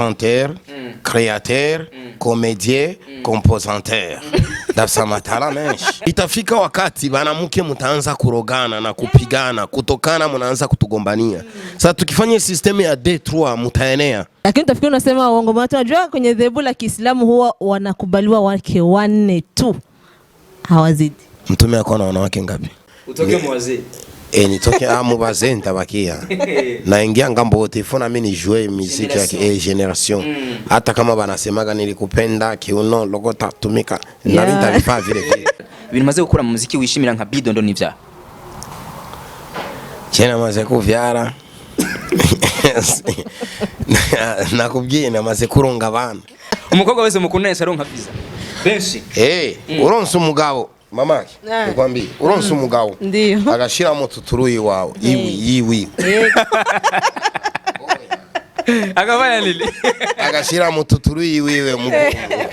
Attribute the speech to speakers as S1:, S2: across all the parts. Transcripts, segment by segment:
S1: chanteur, créateur, comédien, compositeur. Dafsa matala menshi. Itafika wakati banamuke mtaanza kurogana na kupigana, kutokana mnaanza kutugombania. Sasa tukifanya system ya D3 mtaenea.
S2: Lakini utafikiri unasema uongo, maana tunajua kwenye dhehebu la Kiislamu huwa wanakubaliwa wake 4 tu. Hawazidi. Mtume akona wanawake ngapi?
S3: Utoke mwazee.
S1: Nitoke mubaze ntabakia. Naingia ngambo wote ifona mimi ni jouer musique ya generation. Hata kama banasemaga nilikupenda kiuno logota tumika. Nari ntabifaa vile vile.
S3: Bimaze gukora mu muziki wishimira nka Bidondo nivya.
S1: Chena maze kuvyara. Nakubwiye namaze kurunga abana.
S3: Umukobwa wese mukunesa ronka visa. Benshi.
S1: Uronse umugabo mamaki nikwambie uronse umugabo
S2: ndio
S1: agashira mu tuturuyi wawe yiwi
S3: akabaya nili
S1: agashira mu tuturuyi wiwe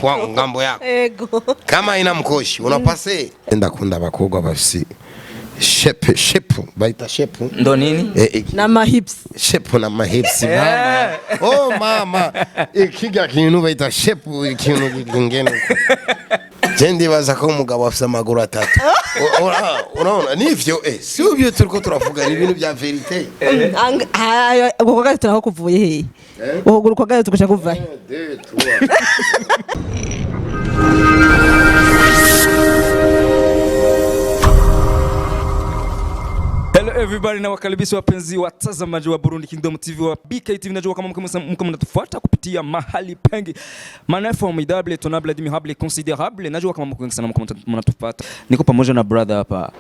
S1: kwa ngambo yako
S2: ego
S1: kama ina mkoshi unapase ndakunda abakobwa bafisi shepu baita shepu
S3: ndo nini
S2: na mahips
S1: shepu na mahips mama mama ikiga kintu baita shepu ikintu kingene Jendi baza ko umugabo afite amaguru 3. Unaona nivyo sio byo turiko turavuga ibintu bya verite.
S2: Ubwo gato turaho kuvuye he? Ubwo uko gato tukasha kuva.
S3: Hello everybody na wakaribisha wapenzi watazamaji wa Burundi Kingdom TV wa BK TV. Najua kama mko mnatufuata kupitia mahali pengi. Maneno formidable, tonable, admirable, considérable. Najua kama mko mnatufuata. Niko pamoja na brother hapa.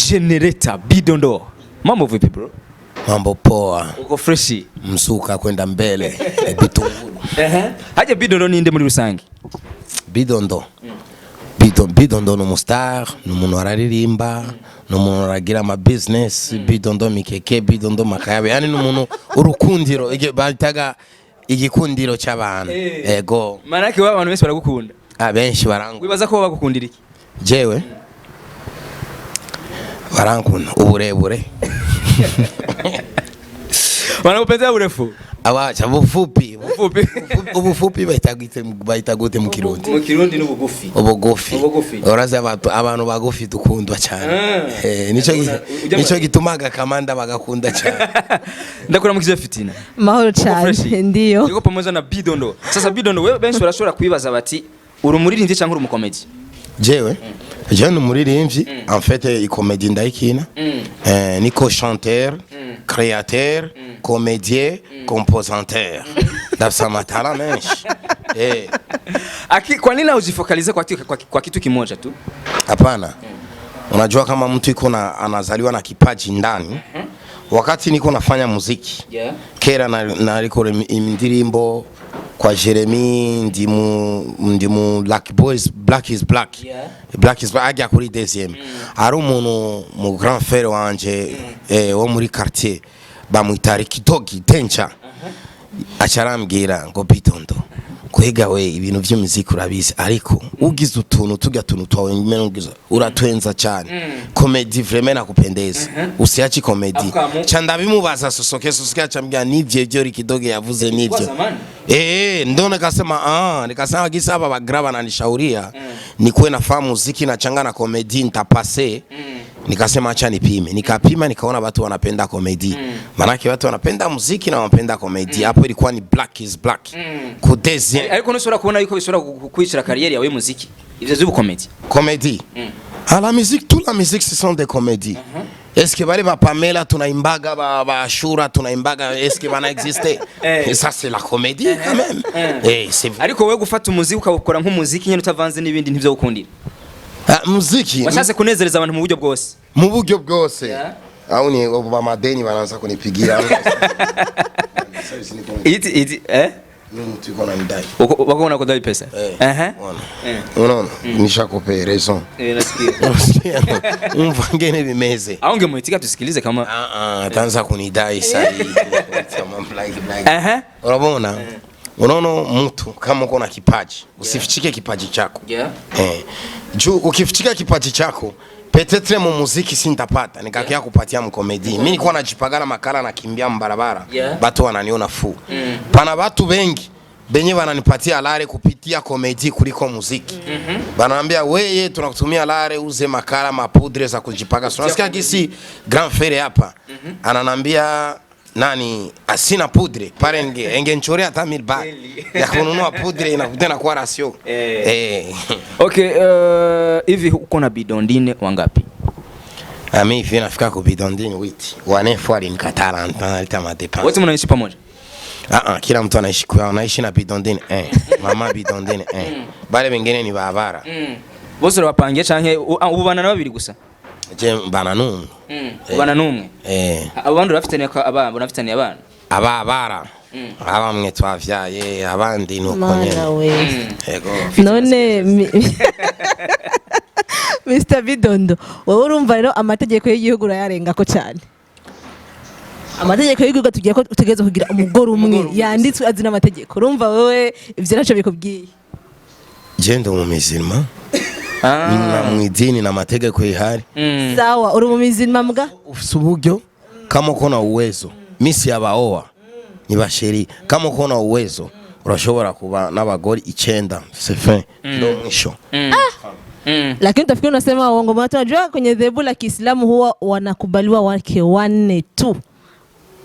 S3: Generator Bidondo. Mambo vipi bro?
S1: Mambo poa.
S3: Uko freshi?
S1: Msuka kwenda mbele. Bitunguru.
S3: Haje Bidondo ni inde muri rusangi?
S1: Bidondo. Bidondo no mustar, no muntu araririmba, no muntu aragira ama business, Bidondo mikeke, Bidondo makayabe. Yani no muntu urukundiro, bataga igikundiro cy'abantu. Ego.
S3: Manake wa abantu bese baragukunda.
S1: Abenshi barangwa.
S3: Wibaza ko bagukundira iki?
S1: Jewe. Barankunda uburebure.
S3: Wanakupenda urefu?
S1: Awacha bufupi. Ubufupi baita gute mu Kirundi.
S3: Mu Kirundi n'ubugufi.
S1: Ubugufi. Oraza abantu bagufi dukundwa cyane. Nico gitumaga kamanda bagakunda cyane.
S3: Ndakora mukije fitina.
S2: Mahoro cyane ndio.
S3: Niko pamoja na Bidondo. Sasa Bidondo wewe benshi barashobora kwibaza bati uri umuririmbyi cyangwa uri umukomedi?
S1: Jewe ni umuririmbyi en fait ikomedi ndayikina. Niko chanteur, créateur, comédien, compositeur. Dafsa matala menshi.
S3: Kwa nini hujifokalize kwa kitu kimoja tu?
S1: Hapana. Unajua kama mtu iko anazaliwa na kipaji ndani. Wakati niko nafanya muziki. Kera naliko indirimbo kwa Jeremy ndimu Black Boys Black is Black. Black is Black ajya kuri deuxième. Ari umuntu mu grand frère wanje wo muri quartier bamwitari Kidogi Tencha. Acharambwira ngo Bidondo kwega we ibintu by'umuziki urabizi ariko ugize utuntu tugatuntu twawe nyine ugize uratwenza cyane comedy vraiment nakupendeza usiachi comedy chanda bimubaza sosoke acambya nivyo byo Kidogi yavuze nivyo ndo nikasema gisaba bagraba na nishauria nikuwe nafahamu muziki na changana comedy nitapase. Nikasema acha nipime. Nikapima nikaona watu wanapenda comedy. Manake watu wanapenda muziki na wanapenda comedy. Hapo ilikuwa ni Black is Black. Kudezi.
S3: Ariko nusura kuona yuko bishobora kwicira career yawe muziki. Ivyo z'ubu comedy.
S1: Comedy. La musique, toute la musique ce sont des comédies. Est-ce que bali ba Pamela tunaimbaga ba Ashura tunaimbaga est-ce que bana exister? Et ça c'est la comédie quand même. C'est
S3: ariko wewe gufata umuziki ukawukora nk'umuziki nyene utavanze n'ibindi ntivyo gukundira.
S1: Muziki
S3: washatse kunezereza abantu mu buryo bwose
S1: au ni bamadeni banaanza kunipigia mtu yuko na ndai
S3: wako kudai pesa
S1: unaona nishakupa raison nasikia umvangene bimeze
S3: au ngemuitika tusikilize kama
S1: ataanza kunidai sasa unabona unaona mtu kama uko na kipaji usifichike kipaji chako juu ukifichika kipaji chako Peut-être mu muziki sintapata nikakia kupatia mkomedi. Mimi nilikuwa najipagana makala na kimbia mbarabara. Watu wananiona fu. Pana watu wengi benye wananipatia lare kupitia komedi kuliko muziki. Bananiambia wewe tunakutumia lare uze makala mapudre za kujipaga. Unasikia kisi Grand Frere hapa. Ananiambia nani asina pudre pale engenchorea hata 1000 baht ya kununua pudre inakutana kwa ratio.
S3: Okay, hivi uko na bidondine wangapi?
S1: Mimi hivi nafika kwa bidondine witi. Wanefu alinikatala ntaleta madepense.
S3: Wote mnaishi pamoja?
S1: Kila mtu anaishi kwa anaishi na bidondine mama bidondine bale wengine ni babara.
S3: Bose bapangiye canke ubana na babiri gusa?
S1: Je bana numwe.
S3: Ubana numwe? Abandi bafitanye abana, bonafitanye abana? Ababara.
S1: Abamwe twavyaye abandi nuko nyene.
S2: Yego. None Mr. Bidondo, wowe urumva rero amategeko y'igihugu rayarenga ko cyane. Amategeko y'igihugu tugiye ko utegeze kugira umugore umwe yanditswe azina amategeko. Urumva wowe ivyo naco bikubwiye?
S1: Je ndo mu mizima. Na mwidini na mategeko ihari.
S2: Sawa, uri mu mizima mbwa?
S1: Ufise uburyo kama uko na uwezo. Misi yabaoa ni basheri. Kama uko na uwezo urashobora kuba n'abagore 9 c'est fin. Ndo mwisho.
S2: Lakini utafikiri unasema uongo. Watu wanajua kwenye dhehebu la Kiislamu huwa wanakubaliwa wake 4 tu.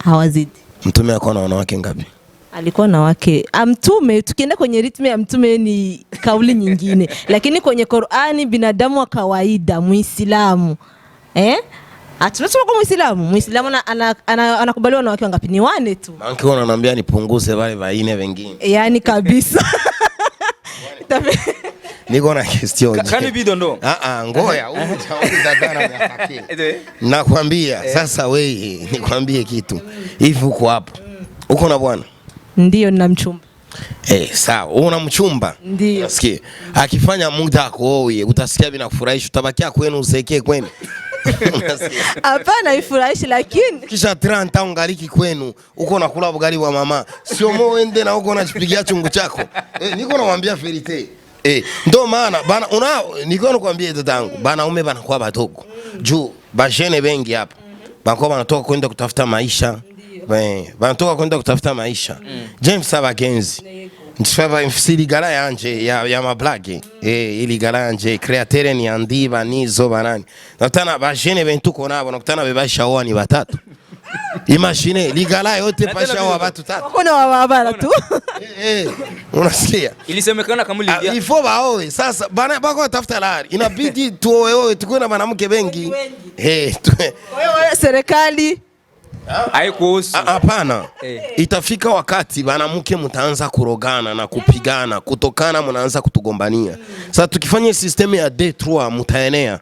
S2: Hawazidi.
S1: Mtume alikuwa na wanawake ngapi?
S2: Alikuwa na wake. Mtume tukienda kwenye ritme ya mtume ni kauli nyingine. Lakini kwenye Qur'ani binadamu wa kawaida Muislamu. Tunasema kwa Muislamu anakubaliwa na wake wangapi? Ni 4 tu.
S1: Manki wananiambia nipunguze wale waine wengine.
S2: Yaani kabisa.
S1: Niko na question.
S3: Kani Bidondo?
S1: Ngoja utauliza dana ya fakiri. Nakwambia sasa wewe nikwambie kitu. Hivi uko hapo. Uko na bwana?
S2: Ndio nina mchumba.
S1: Sawa, una mchumba?
S2: Ndio.
S1: Nasikia. Akifanya muda wako wewe utasikia binafurahisha, utabakia kwenu uzekee kwenu.
S2: Hapana ifurahishi lakini
S1: kisha 30 ungaliki kwenu uko nakula ugali wa mama. Sio mo wende na uko unajipigia chungu chako. Niko nawaambia verite. Ndo maana bana niko nakwambia dadangu, bana ume bana kwa batogo. Juu bajene bengi hapa. Bako banatoka kwenda kutafuta maisha. Banatoka kwenda kutafuta maisha. James Sabagenzi. Nsfava mfisili gala yanje ya mablage. Ili gala yanje createre ni andiba nizo banani. Nakutana bajene bentuko nabo nakutana bebasha oa ni batatu. Imagine ligala yote pasha oa batu tatu.
S2: Kuna wababara tu.
S1: Unasikia?
S3: Ilisemekana kama lilia.
S1: Ifo baoe sasa bana bako tafuta lari. Inabidi tuoe tukue na mwanamke bengi.
S2: Wewe serikali
S3: haikuhusu.
S1: Hapana. Itafika wakati banamke mtaanza kurogana na kupigana kutokana mnaanza kutugombania. Sasa tukifanya system ya D3 mtaenea.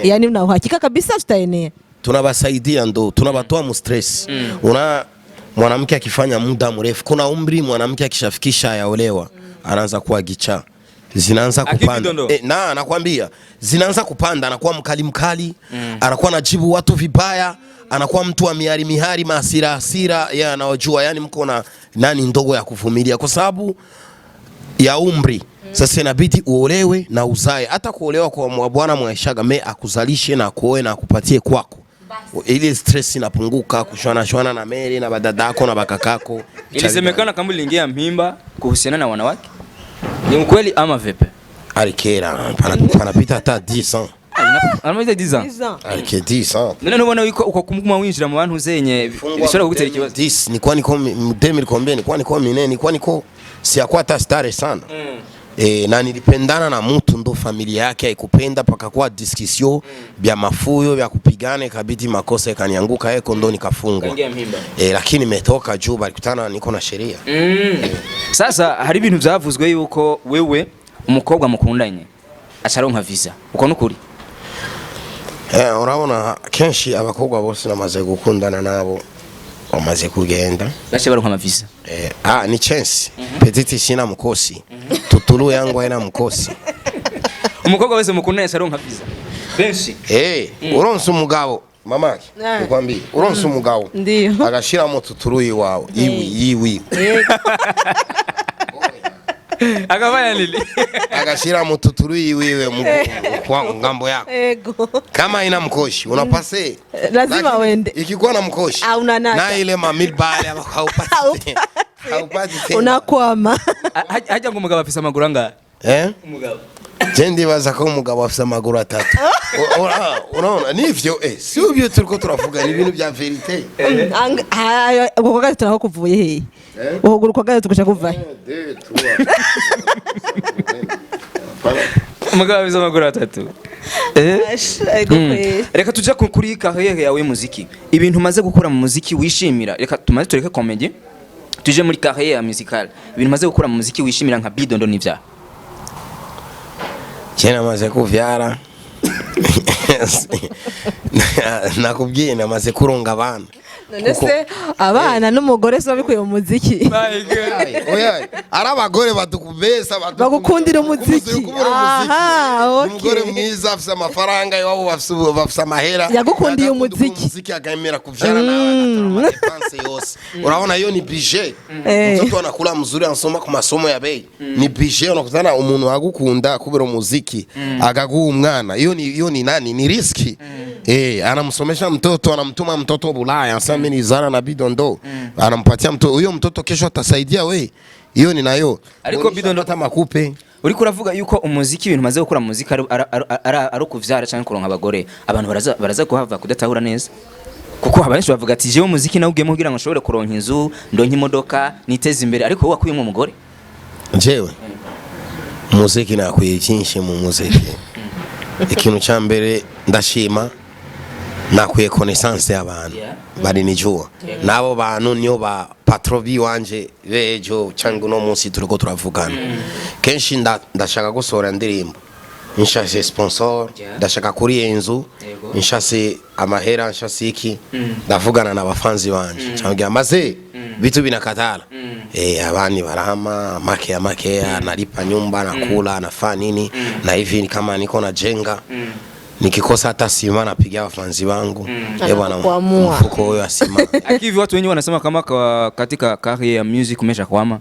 S2: Yaani una uhakika kabisa tutaenea.
S1: Tunabasaidia ndo tunabatoa mu stress. Una mwanamke akifanya muda mrefu kuna umri mwanamke akishafikisha yaolewa anaanza kuwa gicha. Zinaanza kupanda. Nakwambia zinaanza kupanda, anakuwa mkali, anakuwa anajibu watu vibaya, anakuwa mtu wa mihari hasira yeye anawajua, yani mko na nani ndogo ya kuvumilia kwa sababu ya umri. Sasa inabidi uolewe na uzae. Hata kuolewa kwa bwana mwaishaga akuzalishe na kuoe na akupatie kwako. Ile stress inapunguka, kushwana na meli na badadako na bakakako.
S3: Ilisemekana kama uliingia mimba kuhusiana na wanawake. Ni ukweli ama vipi?
S1: Alikera panapita hata 10 ans.
S3: Anamaliza 10 ans.
S1: Alike 10 ans.
S3: None ubona uko kumukuma winjira mu bantu zenye bishobora kugutera ikibazo.
S1: 10 nilikuwa niko 2000 nilikuwa niko minene nilikuwa niko siakuwa hata stare sana. Na nilipendana na mtu ndo familia yake haikupenda paka kwa discussion vya mafuyo vya kupigana kabidi makosa yakanianguka yeko ndo nikafungwa. Lakini nimetoka juu balikutana niko na sheria.
S3: Sasa hari ibintu byavuzwe yuko wewe umukobwa mukundanye acaronka visa. Uko nukuri?
S1: Urabona kenshi abakobwa bose namaze gukundana nabo bamaze kugenda
S3: bashe baronka amavisa.
S1: Ni chance. Petite sina mkosi. Tutulu yangu haina mkosi.
S3: Umukobwa wese mukundanye acaronka visa. Benshi.
S1: Uronse umugabo mamaki nikwambie uronse umugabo
S2: ndio
S1: agashira mu tuturu iwawe iwi.
S3: Akafanya nini?
S1: Akashira mututuru iwewe kwa ngambo yako.
S2: Ego.
S1: Kama ina mkoshi unapase.
S2: Lazima uende.
S1: Ikikuwa na mkoshi. Na ile mamil bale haupati. Haupati tena.
S2: Unakwama.
S3: Haja ngo umugabo afisa amaguru anga. Umugabo.
S1: Jendi baza ko umugabo afisa amaguru atatu. Unaona nivyo sio byo turiko turavuga ni ibintu bya verite.
S2: Uko kagazi turaho kuvuye he? Uhuguru kwa kagazi tukasha kuva.
S3: Umugabo afisa amaguru atatu. Reka tujya kuri carrière yawe muziki. Ibintu umaze gukora mu muziki wishimira. Reka tumaze tureke comedy. Tuje muri carrière musicale. Ibintu umaze gukora mu muziki wishimira nka Bidondo n'ivya.
S1: Chena maze kuvyara. Nakubwiye namaze kurunga abana.
S2: None se abana n'umugore so bikuye mu muziki.
S1: Oya, arabagore badukubesa
S2: bagukundira umuziki. Aha,
S1: umugore mwiza afisa amafaranga yabo bafisa amahera.
S2: Yagukundiye umuziki.
S1: Umuziki agamera kuvyara nawe atanse yose. Urabona yo ni budget. Mtoto anakula mzuri ansoma ku masomo ya bei. Ni budget unakutana umuntu agukunda kubera umuziki agaguha umwana. Iyo ni nani? Ni riski. Anamsomesha mtoto, anamtuma mtoto Bulaya, asame ni Zara na Bidondo. Anampatia mtoto, huyo mtoto kesho atasaidia we. Hiyo ni nayo.
S3: Ariko Bidondo
S1: tamakupe.
S3: Uriko uravuga yuko umuziki ibintu maze gukora muziki ari kuvyara cyangwa kuronka abagore. Abantu baraza kuhava kudatahura neza. Kuko abenshi bavuga ati jewe umuziki nawugiyemo kugira ngo nshobore kuronka inzu, ndonke imodoka, niteze imbere ariko wowe akuyemo umugore.
S1: Jewe. Muziki nakwiye cyinshi mu muziki. Ikintu cyambere ndashima nakwiye connaissance y'abantu bari nijua nabo bantu niyo ba patrovi wanje bejo cyangwa no munsi turiko turavugana kenshi ndashaka gusora ndirimbo nshase sponsor ndashaka kuri enzu nshase amahera nshase iki ndavugana n'abafanzi banje cyangwa amaze bitu binakatala abani barahama make nalipa nyumba nakula nafanya nini na hivi kama niko na jenga nikikosa hata sima napigia wafanzi wangu bwana mfuko huyo asima.
S3: Akivi watu wengi wanasema kama katika career ya music umeshakwama.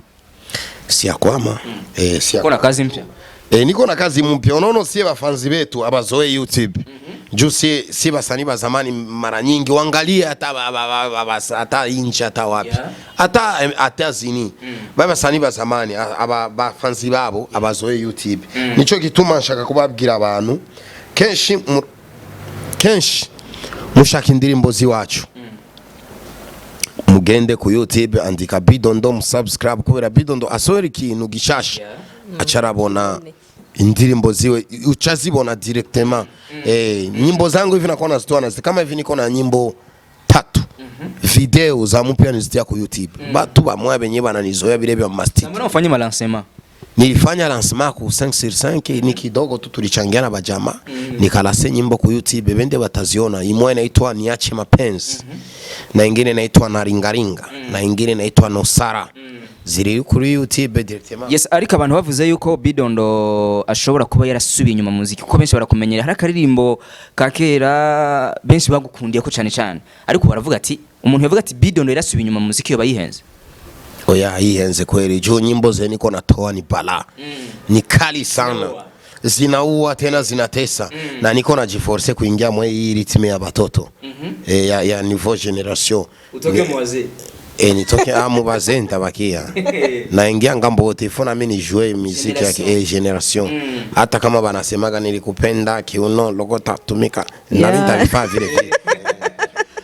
S1: Si akwama. Si
S3: akwama. Kuna kazi mpya.
S1: Niko na kazi mpya. Unaona sie wafanzi wetu abazoe YouTube. Juu si basani ba zamani mara nyingi waangalie hata inchi hata wapi. Hata zini. Baba sani ba zamani abafanzi babo abazoe YouTube. Nico gituma nshaka kubabwira abantu kenshi mushaka indirimbo ziwacu mugende ku YouTube andika Bidondo musubscribe kubera Bidondo asohora ikintu gishasha acarabona indirimbo ziwe uchazibona directement nyimbo zangu hivi nakuwa nazitoa kama hivi niko na nyimbo 3 video za mpya nizitia ku YouTube batu bamwe benye bananizoea bile bya mastiki.
S3: Mbona ufanye malancement?
S1: Nilifanya lancement ku 5/5 ni kidogo tu tulichangiana bajama nikalase nyimbo ku YouTube bende bataziona imwe inaitwa Niache Mapenzi na ingine inaitwa Naringaringa na ingine inaitwa Nosara ziri kuri YouTube directement.
S3: Yes, ariko abantu bavuze yuko Bidondo ashobora kuba yarasubiye inyuma muziki kuko benshi barakumenyera hari akaririmbo kakera benshi bagukundiye ko cyane ariko baravuga ati umuntu yavuga ati Bidondo yarasubiye inyuma muziki yo bayihenze.
S1: Oya hihenze kweli juu nyimbo ze niko natoa ni bala ni kali sana zinaua tena zinatesa na niko najiforce kuingia mwe hii ritme ya batoto ya niveau generation
S3: utoke mwaze
S1: nitoke amu baze ntabakia na ingia ngambo telefona mimi ni jouer musique ya generation hata kama banasemaga nilikupenda kiuno logota tumika na nitalifa vile vile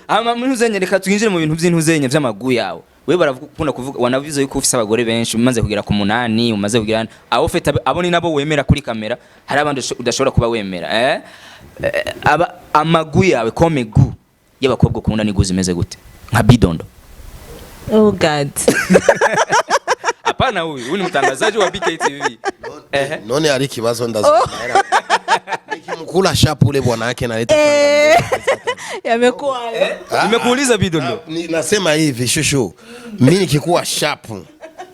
S3: ama mnuzenye reka twinjire mu bintu by'intuzenye by'amagu yawo we baravukunda kuvuga wanavuze yuko ufise abagore benshi umaze kugira ku 8 umaze kugira abo fete abo ni nabo wemera kuri kamera hari abandi udashobora kuba wemera aba amagu yawe komegu y'abakobwa ukunda ni guzi meze gute nka Bidondo?
S2: Oh god.
S3: Hapana huyu ni mtangazaji wa BKTV.
S1: None ari kibazo ndazana. Nikimkula shapu ule bwana yake analeta
S2: yamekuwa
S3: nimekuuliza Bidondo.
S1: Nasema hivi shushu mimi nikikuwa shapu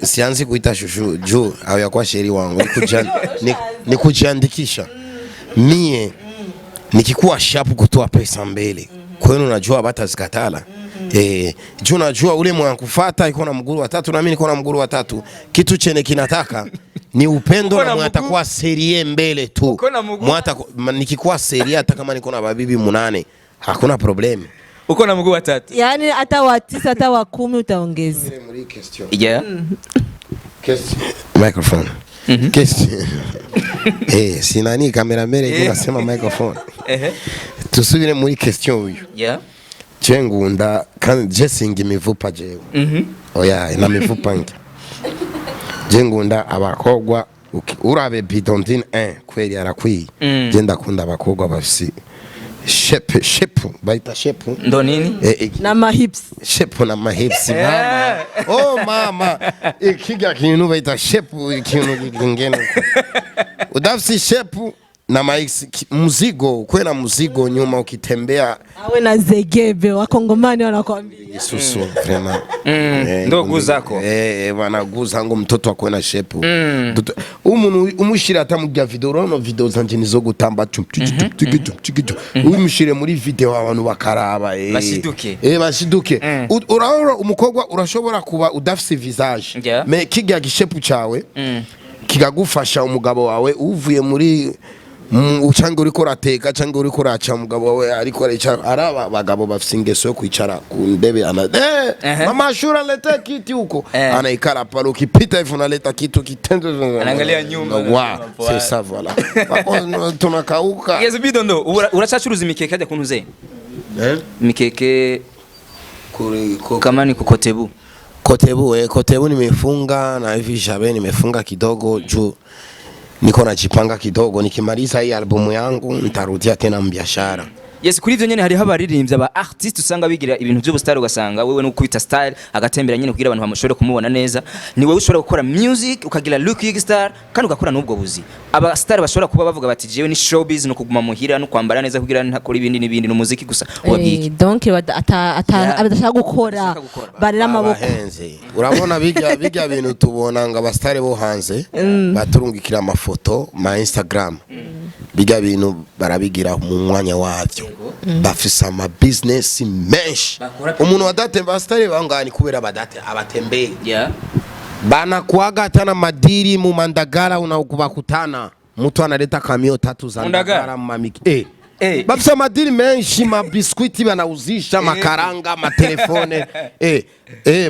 S1: sianzi kuita shushu juu au yakuwa sheri wangu ni kujiandikisha mie nikikuwa shapu kutoa pesa mbele kwenu najua batazikatala juu najua ule mwana kufuata iko na mguru wa 3 na mimi niko na mguru wa 3 kitu chene kinataka ni upendo na mwatakuwa serie mbele tu. Nikikuwa serie hata kama niko na babibi 8 hakuna problemi.
S3: Uko na mguu wa 3.
S2: Yani hata wa 9 hata wa 10 utaongeza.
S3: Yeah.
S1: Microphone. Question. Sinani kamera mbele inasema microphone. Tusubire muri question uyu.
S3: Yeah.
S1: Chengunda kan Jessing imivupa jewe. Oya ina mivupa ngi. Jengunda abakogwa urabe bidondine kweli arakwiye. Genda kunda abakogwa bafisi shepu baita shepu
S3: ndo nini
S2: na mahips
S1: shepu na mahips mama mama ikiga kintu baita shepu ikintu kingene udafisi shepu na max mzigo kwena mzigo nyuma ukitembea
S2: awe na zegebe wakongomani wanakuambia
S1: susu vraiment
S3: ndogo zako
S1: wanaguza ngo mtoto akwena shepu umuntu umushira atamujya video zanje nizo gutamba umushire muri video abantu bakaraba bashiduke urahora umukobwa urashobora kuba udafise visage me kijya gishepu cawe kigagufasha umugabo wawe uvuye muri uchango uriko rateka chango uriko racha mugabo wawe ariko aricara araba bagabo bafise ingeso yo kwicara ku ndebe ana mama shura leta kiti huko anaikara pale ukipita hivyo unaleta kitu kitendo
S3: anaangalia nyuma
S1: c'est ça voilà tunakauka
S3: yes bidondo urachachuruza imikeke ajya kuntuze mikeke kama ni kukotebu
S1: kotebu nimefunga na hivi jabe nimefunga kidogo juu niko najipanga kidogo nikimaliza hii albumu yangu nitarudia tena mbiashara.
S3: Yes, kuri ivyo nyene hari habaririmbye aba artist usanga bigira ibintu by'ubustari ugasanga wewe no kwita style agatembera nyene kugira abantu bamashobore kumubona neza ni wewe ushobora gukora music ukagira look star kandi ugakora n'ubwo buzi aba star bashobora kuba bavuga bati jewe ni showbiz no kuguma muhira no kwambara neza kugira ntakora ibindi n'ibindi no muziki gusa wabiki
S2: donc abadashaka gukora barira amaboko
S1: urabona bijya bintu tubona nga abastare bo hanze baturungikira amafoto ma Instagram bijya bintu barabigira mu mwanya wavyo bafisa ama business menshi umuntu wadatemba style bangani kubera badate abatembeye bana kuaga tana madiri mu Mandagara unakubakutana mtu analeta kamio 3 za Mandagara mamiki bafisa madiri menshi ma biscuit banauzisha makaranga ma telefone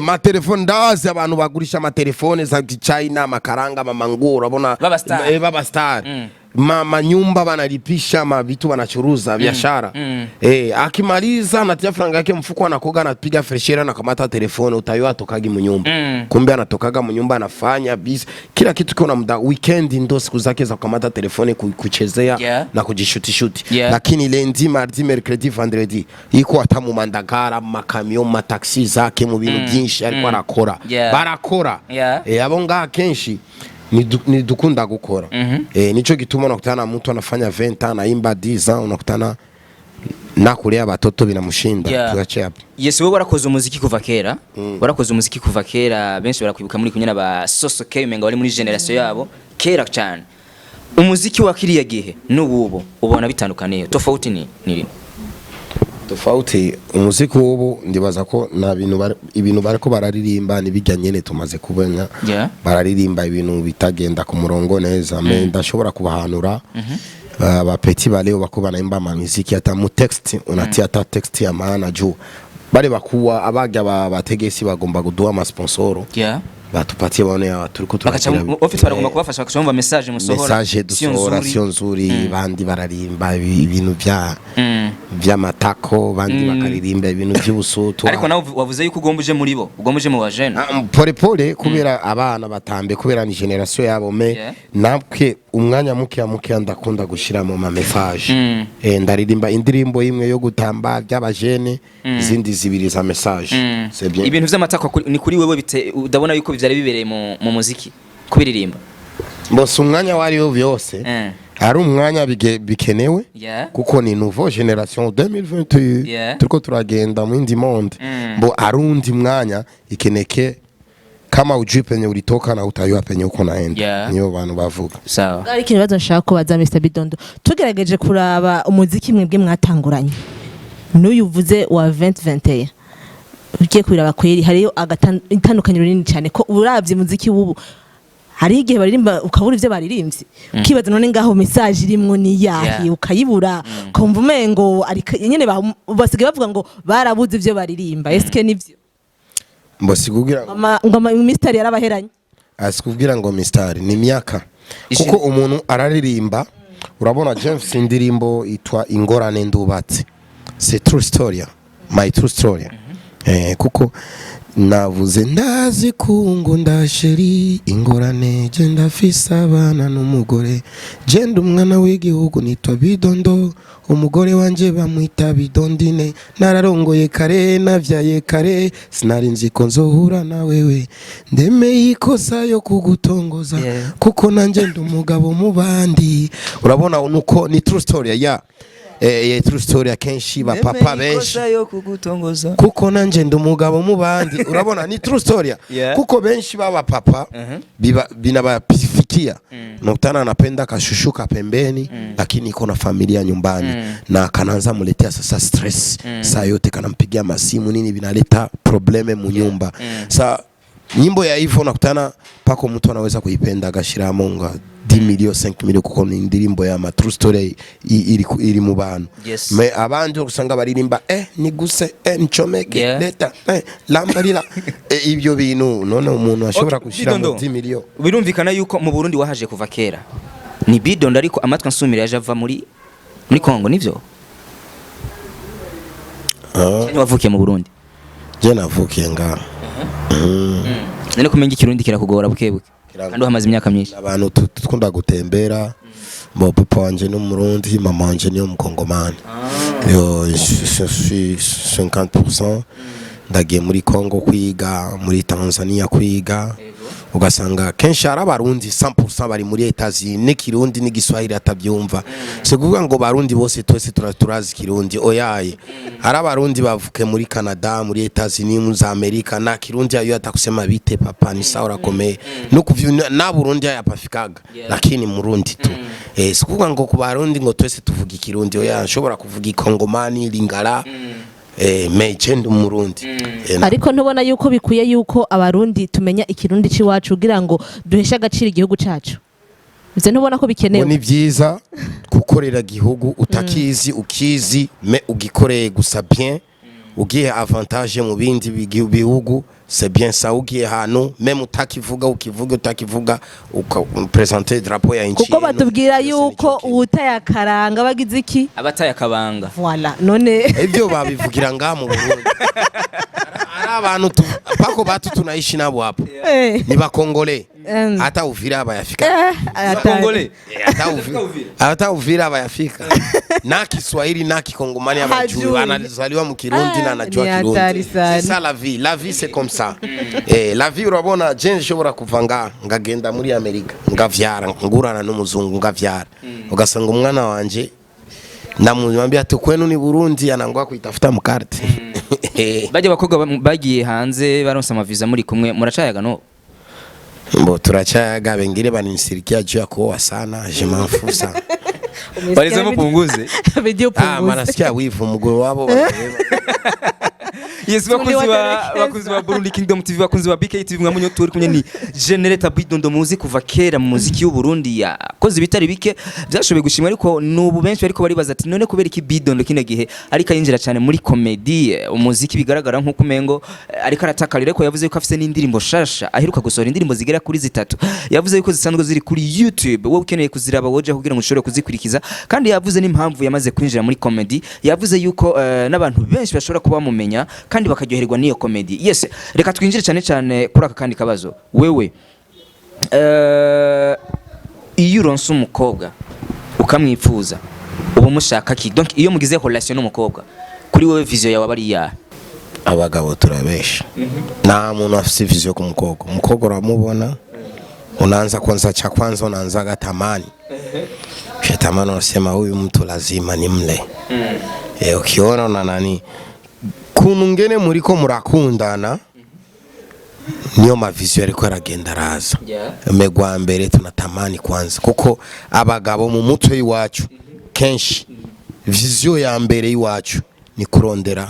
S1: ma telefone ndazi abantu bagurisha ma telefone za China makaranga mamanguro urabona baba star mama nyumba banalipisha mavitu wanachuruza biashara akimaliza anatia franga yake mfuko anakoga anapiga freshera na kamata telefone utayo atokagi mu nyumba kumbe anatokaga mu nyumba anafanya busy kila kitu kuna muda weekend ndo siku zake za kamata telefone kuchezea na kujishuti lakini lundi mardi mercredi vendredi iko atamu Mandagara makamio mataxi zake mu bintu byinshi ariko arakora barakora abonga kenshi ni dukunda gukora nico gituma unakutana mtu anafanya 20 anaimba 10 ans unakutana nakulea batoto binamushinda tugache hapo.
S3: Yes, wewe warakoze umuziki kuva kera warakoze umuziki kuva kera benshi barakwibuka muri kunyana ba Soso Kemenga wali muri generation yabo kera cyane umuziki wa kiriya gihe n'ububo ubona bitandukaniye tofauti ni
S1: tofauti umuziki ubu ndibaza ko na ibintu bariko bararirimba nibijya nyene tumaze kubenya bararirimba ibintu bitagenda ku murongo neza me ndashobora kubahanura abapeti baleo bakubana imba ma muziki ata mu text unatia ata text ya maana juu bale bakuwa abaga bategesi bagomba kuduha ama sponsoro batupatie bone turiko
S3: turagira office baragomba kubafasha bakashomva message musohora
S1: sio nzuri bandi bararimba ibintu vya matako bandi bakaririmba ibintu by'ubusoto
S3: ariko nawe wavuze yuko ugombuje muri bo ugombuje mu bajene
S1: pole kubera abana batambe kubera ni generation yabo me napwe umwanya muke ndakunda gushira mu ma message ndaririmba indirimbo imwe yo gutamba by'abajene izindi zibiri za message
S3: c'est bien ibintu vy'amatako ni kuri wewe udabona yuko byari bibereye mu muziki kubiririmba
S1: mbose umwanya wari byose hari umwanya bikenewe kuko ni nouveau generation 2021 turiko turagenda mu indi monde mbo arundi mwanya ikeneke kama ujui penye ulitoka na utayua penye uko naenda niyo bantu bavuga
S3: sawa
S2: ari kintu bazashaka kubaza Mr Bidondo tugerageje kuraba umuziki mwebwe mwatanguranye n'uyuvuze wa 2021 ugiye kuraba kweri hariyo itandukanye runini cyane ko uravye muziki wubu hari igihe baririmba ukabura ivyo baririmbye ukibaza none ngaho message irimwo ni yahi ukayibura kumva umengo ari nyene basigaye bavuga ngo barabuze ivyo baririmba eske nivyo
S1: mbo sikubwira
S2: ngo Mr yarabaheranye
S1: asikubwira ngo Mr ni myaka kuko umuntu araririmba urabona James indirimbo itwa ingorane ndubatse c'est true story my true story kuko navuze ndazi kungo ndasheri ingorane je ndafise abana n'umugore je ndumwana w'igihugu nitwa Bidondo umugore wanje bamwita Bidondine nararongoye kare navyaye kare sinari nzi ko nzohura na wewe ndemeye ikosa yo kugutongoza kuko nanje ndumugabo mu bandi urabona nuko ni true story ya true story akenshi ba papa benshi kuko nanje ndumugabo mu bandi urabona ni true story kuko benshi baba papa binabafikia nakutana anapenda kashushuka pembeni lakini iko na familia nyumbani na kanaanza muletea sasa stress saa yote kanampigia masimu nini binaleta probleme mu nyumba nyimbo ya hivyo nakutana pako mtu anaweza kuipenda agashira monga 10 million 5 million kuko ni indirimbo ya ma true story iri mu bantu me abandi usanga baririmba niguse nchomeke leta lambarira ibyo bintu none umuntu ashobora gushira mu 10 million
S3: birumvikana yuko mu Burundi wahaje kuva kera ni Bidondo ariko amatwa nsumira yaje ava muri Kongo nivyo wavukiye mu Burundi
S1: je navukiye ngaho
S3: none kumenga ikirundi kirakugora bukebuke kandi hamaze imyaka myinshi
S1: abantu tukunda gutembera mo papa wanje no murundi mama wanje ni umukongomani yo 50% ndagiye muri Kongo kwiga muri Tanzania kwiga ugasanga kenshi arabarundi 100% bari muri Etazi n'ikirundi n'igiswahili atabyumva se kuvuga ngo barundi bose twese turazi kirundi oyaye arabarundi bavuke muri Canada muri Etazi ni mu Amerika na kirundi ayo atakusema bite papa ni sawa rakomeye no kuvyo na Burundi yapafikaga lakini murundi tu se kuvuga ngo ku barundi ngo twese tuvuga kirundi oya nshobora kuvuga ikongomani lingala mechendo murundi
S2: ariko ntubona yuko bikuye yuko abarundi tumenya ikirundi ciwacu kugira ngo duhesha agaciro igihugu cacu bize ntubona ko bikenewe
S1: ni byiza gukorera igihugu utakizi ukizi me ugikoreye gusa bien ugiye avantage mu bindi bihugu c'est bien ça ugiye hano même utakivuga utakivuga upresenter drapeau ya inchi
S2: kuko batubwira yuko utayakaranga bagize iki
S3: abatayakabanga
S2: voilà none
S1: ibyo babivugira nga mu Burundi abantu pako batu tunaishi nabo hapo ni bakongole hata Uvira abayafika hata Uvira abayafika na Kiswahili na Kikongomani abajui analizaliwa mu Kirundi na anajua Kirundi c'est ça la vie c'est comme ça la vie urabona je nshobora kuvanga ngagenda muri Amerika ngavyara ngurana n'umuzungu ngavyara ugasanga umwana wanje namwambia ati kwenu ni Burundi anangwa kuitafuta mukarte
S3: baje bakobwa bagiye hanze baronsa amaviza muri kumwe muracayaga no
S1: mbo turachayaga bengine banisirikia juu ya kuoa sana je m'en sana
S3: walizema punguze
S2: video punguze
S1: manasikia wivu mgoro wabo
S3: Yes bakunzi ba Burundi Kingdom TV bakunzi ba BK TV mwamunyo turi kunye ni Generator Bidondo muzi kuva kera mu muziki w'u Burundi yakoze bitari bike byashoboye gushimwa ariko nubu benshi ariko bari baza ati none kubera iki Bidondo kine gihe ariko yinjira cyane muri comedy umuziki bigaragara nko kumengo ariko aratakarira ariko yavuze ko afise n'indirimbo shasha aheruka gusohora indirimbo zigera kuri 3 yavuze yuko zisanzwe ziri kuri YouTube wowe ukeneye kuziraba woje kugira ngo ushobore kuzikurikiza kandi yavuze n'impamvu yamaze kwinjira muri comedy yavuze yuko n'abantu benshi bashobora kuba mumenya kandi bakaryoherwa niyo comedy yes reka twinjire cyane kuri aka kandi kabazo wewe iyo uronse umukobwa ukamwifuza ubu mushaka ki donc iyo mugize relation n'umukobwa kuri wewe vision yawe bari ya
S1: abagabo turabesha na muntu afite vision ku umukobwa uramubona unaanza kwanza unaanza gatamani shetamani unasema huyu mtu lazima nimle ukiona na nani kunungene muriko murakundana niyo mavision ariko aragenda raza megwa mbere tunatamani kwanza kuko abagabo mu mutwe iwacu kenshi vision ya mbere iwacu ni kurondera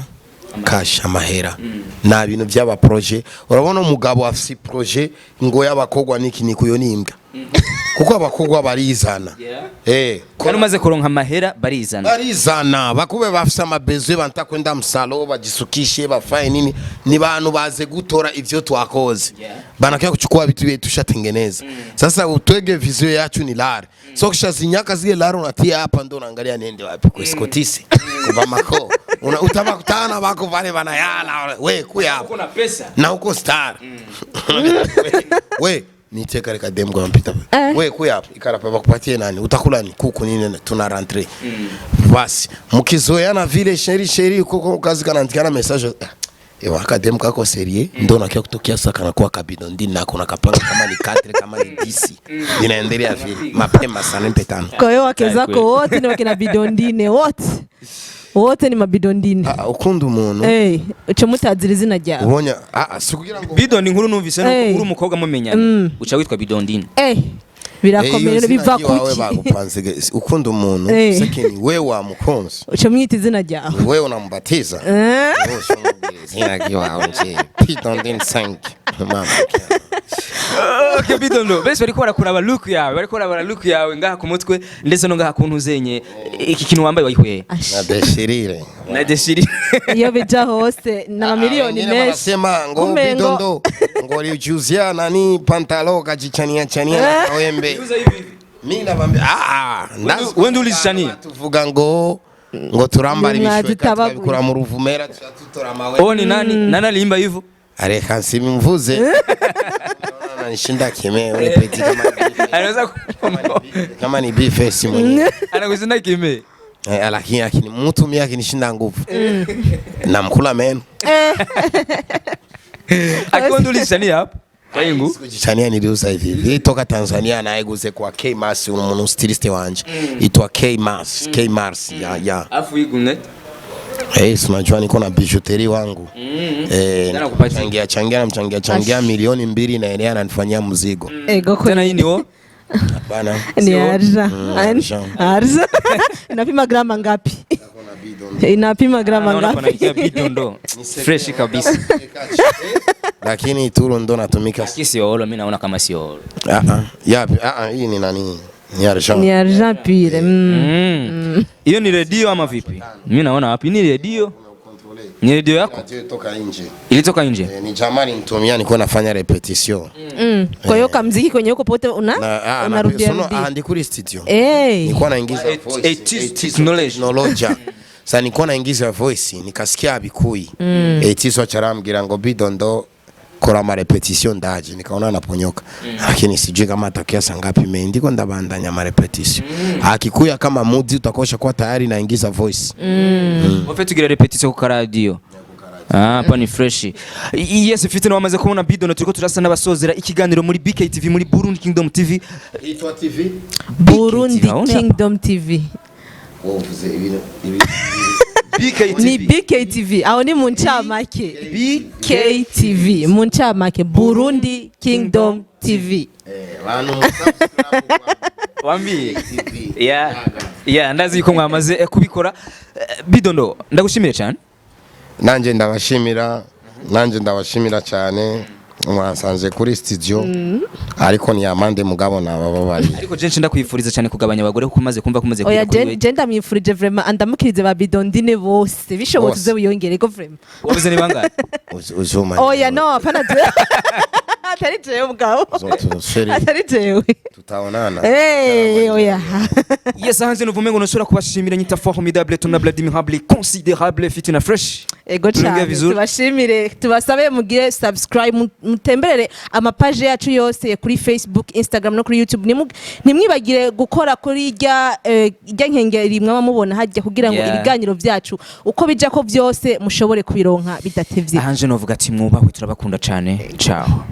S1: cash amahera na bintu by'aba projet urabona umugabo afisi projet ngo y'abakogwa niki nikuyo nimbwa kuko abakogwa barizana
S3: kandi umaze kuronka amahera barizana
S1: bakube bafisa amabezwe bantakwenda msalo bajisukishe bafaye nini ni bantu baze gutora ivyo twakoze banakia kuchukua vitu vyetu tushatengeneza sasa utwege vizio yacu ni lare so kishazinyaka zile lare unatia hapa ndo unaangalia nende wapi kwa skotisi kwa mako utabakutana bako vale banayala we kuya hapo
S3: uko na pesa
S1: na uko star we niteka reka dem kwa mpita we kuya hapo ikarapa bakupatie nani utakula ni kuku nini tuna rentre basi mkizoeana vile sheri uko kazi kanaandikana message ewa akadem kako serie ndo nakia kutokea sasa kana kwa kabido ndini nako nakapanga kama ni 4 kama ni 10 inaendelea vile mapema sana mpetano
S2: kwa hiyo wake zako wote ni wakina bidondine wote ni mabidondine
S1: ukunda umuntu
S2: uco mutazira izina ryawe
S1: ubonya sikugira ngo
S3: bidondi nkuru numvise no uri umukobwa mumenyana uca witwa bidondine
S2: birakomeye biva kuki
S1: bagupanze ukunda umuntu sekeni wewe wa mukonzi
S2: uco mwita izina ryawe
S1: wewe unambatiza zina kiwa nje bidondine 5 mama
S3: okay bidondo bese bariko barakuraba look yawe ngaha ku mutwe ndetse no ngaha kuntu zenye iki kintu wambaye wayikuye
S1: na deshirire
S2: iyo bija hose na miliyoni menshi
S1: nasema ngo bidondo ngo liujuzia nani pantalo kajichania na kawembe mimi nabambia
S3: wende ulishania
S1: tuvuga ngo turambara ibishwe tukabikura mu ruvumera tutora mawe
S3: ni nani alimba hivyo
S1: areka nsimvuze nishinda kime ule peti kama
S3: anaweza
S1: kama ni bifesi mwenyewe
S3: anakushinda kime
S1: lakini mtu mimi akinishinda nguvu namkula meno
S3: akondulishania hapo kaingu
S1: kujichania niliuza hivi toka Tanzania na aiguze kwa K Mars umuntu stylist wanje itwa K Mars ya
S3: afu igune
S1: unajua niko na bijouterie wangu changia milioni 2 na enea ananifanyia mzigo
S3: tena hii ni wao
S1: bana
S2: ni arza inapima grama ngapi inapima grama ngapi
S3: bidondo fresh kabisa
S1: lakini turo ndo natumika
S3: sio olo mimi naona kama sio olo
S1: hii ni nani
S2: ni argent pure
S3: hiyo ni radio ama vipi mimi naona wapi ni radio ni radio yako ilitoka nje
S1: ni jamani nitumia niko nafanya repetition
S2: kwa hiyo kamziki kwenye huko pote unarudia
S1: andikuri studio nilikuwa naingiza voice technology sasa nilikuwa naingiza voice nikasikia abikui etiso charambira ngo bidondo kora ma repetition ndaje nikaona naponyoka lakini sijui kama atakia sangapi mimi ndiko ndabandanya ma repetition akikuya kama mudi utakosha kwa tayari naingiza voice
S3: wafe tugira repetition ku radio hapa ni fresh yes fite no bamaze kubona bidondo turiko turasa n'abasozera ikiganiro muri BKTV muri Burundi Kingdom TV
S1: itwa TV
S2: Burundi Kingdom TV ni BKTV aho ni muncamake BKTV muncamake Burundi Kingdom TV
S3: wambi ndazi yuko mwamaze kubikora bidondo ndagushimire cyane
S1: nanje ndabashimira cyane mwasanze kuri studio ariko ni amande mugabo nabababari
S3: ariko je ndakwifuriza cyane kugabanya abagore kuko maze kumva kumaze
S2: oya je ndamwifurije vraiment andamukirize ba bidondine bose bishobotse biyongere ko vraiment
S3: wabuze ni bangahe
S1: uzuma
S2: oya no apana atari jewe mugabo atari jewe
S1: tutaonana
S2: oya
S3: yes hanze no vumengo nosura kubashimira nyita formidable tonable admirable considérable fitina fresh
S2: ego cyane tubashimire tubasabe mugire subscribe mutemberere amapage yacu yose kuri Facebook Instagram no kuri YouTube nimwibagire gukora kuri rya nkengeri mwaba mubona hajya kugira ngo ibiganiro byacu uko bija ko byose mushobore kubironka bidatevye
S3: hanze no vuga ati mwubahwe turabakunda cyane ciao